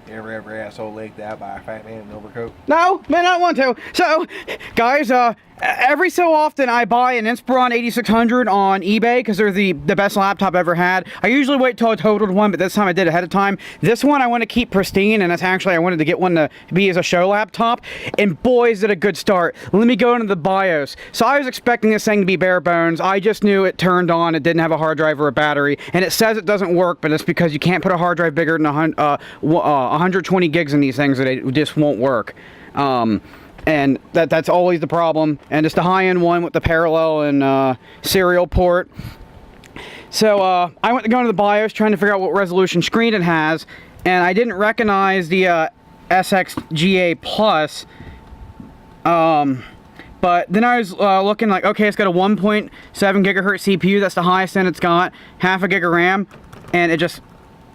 You ever asshole like that by a fat man in an overcoat? No, man, I don't want to. So, guys, every so often I buy an Inspiron 8600 on eBay because they're the best laptop I've ever had. I usually wait till I totaled one, but this time I did ahead of time. This one I want to keep pristine, and that's actually, I wanted to get one to be as a show laptop, and boy, is it a good start. Let me go into the BIOS. So I was expecting this thing to be bare bones. I just knew it turned on, it didn't have a hard drive or a battery, and it says it doesn't work, but it's because you can't put a hard drive bigger than 120 gigs in these things, that it just won't work. And that's always the problem. And it's the high-end one with the parallel and serial port. So I went to go into the BIOS trying to figure out what resolution screen it has, and I didn't recognize the SXGA Plus. But then I was looking like, okay, it's got a 1.7 gigahertz CPU. That's the highest end it's got. Half a gig of RAM, and it just,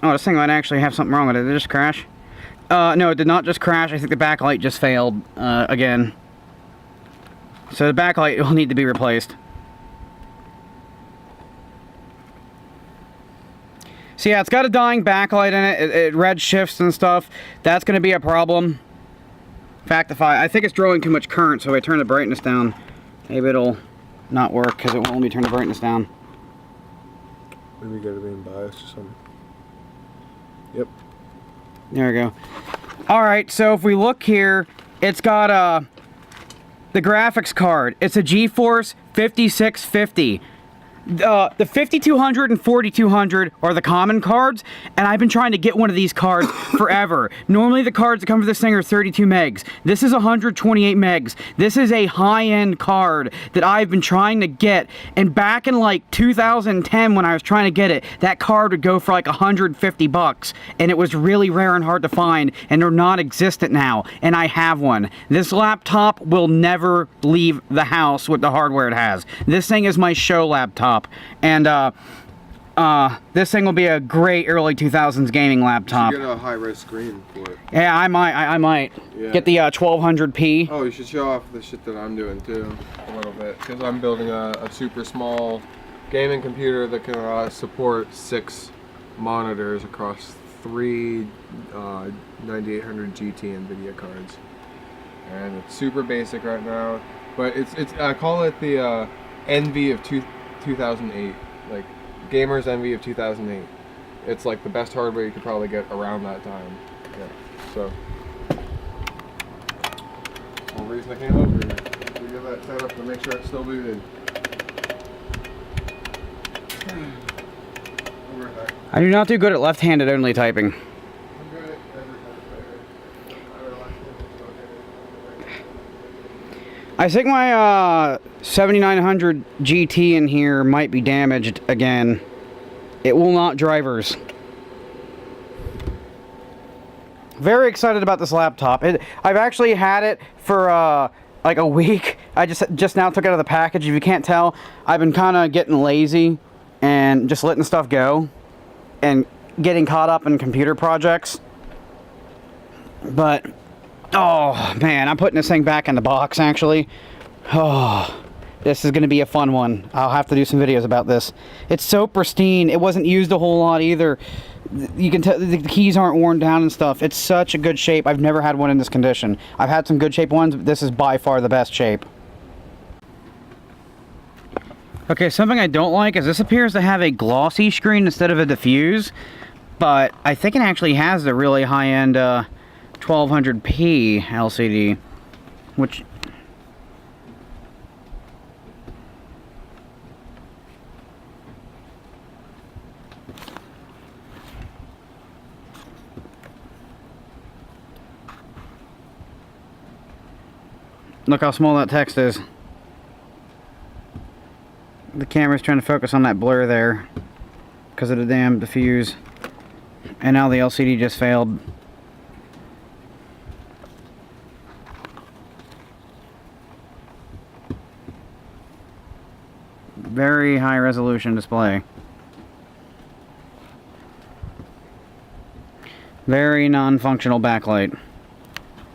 oh, this thing might actually have something wrong with it. Did it just crash? No, it did not just crash. I think the backlight just failed again. So the backlight will need to be replaced. So yeah, it's got a dying backlight in it. It red shifts and stuff. That's going to be a problem. In fact, I think it's drawing too much current, so if I turn the brightness down, maybe it'll not work because it won't let me turn the brightness down. Maybe you gotta be in BIOS or something. Yep. There we go. Alright, so if we look here, it's got the graphics card. It's a GeForce 5650. The 5200 and 4200 are the common cards, and I've been trying to get one of these cards forever. Normally the cards that come for this thing are 32 megs. This is 128 megs. This is a high-end card that I've been trying to get, and back in like 2010 when I was trying to get it, that card would go for like 150 bucks, and it was really rare and hard to find, and they're non-existent now, and I have one. This laptop will never leave the house with the hardware it has. This thing is my show laptop. And this thing will be a great early 2000s gaming laptop. You should get a high-res screen for it. Yeah, I might Yeah. get the 1200p. Oh, you should show off the shit that I'm doing too, a little bit, because I'm building a super small gaming computer that can support 6 monitors across 3 9800 GT NVIDIA cards, and it's super basic right now. But it's I call it the envy of 2008, like gamers envy of 2008. It's like the best hardware you could probably get around that time. Yeah. So one reason I came over here to get that set up to make sure it's still booted. I do not do good at left-handed only typing. I'm good at I think my 7900 GT in here might be damaged again. It will not drivers. Very excited about this laptop. I've actually had it for like a week. I just now took it out of the package. If you can't tell, I've been kind of getting lazy and just letting stuff go and getting caught up in computer projects. But oh man, I'm putting this thing back in the box actually. Oh, this is going to be a fun one. I'll have to do some videos about this. It's so pristine. It wasn't used a whole lot either. You can tell the keys aren't worn down and stuff. It's such a good shape. I've never had one in this condition. I've had some good shape ones, but this is by far the best shape. Okay, something I don't like is this appears to have a glossy screen instead of a diffuse, but I think it actually has the really high-end 1200p LCD, which look how small that text is. The camera's trying to focus on that blur there because of the damn diffuse, and now the LCD just failed. Very high resolution display. Very non-functional backlight.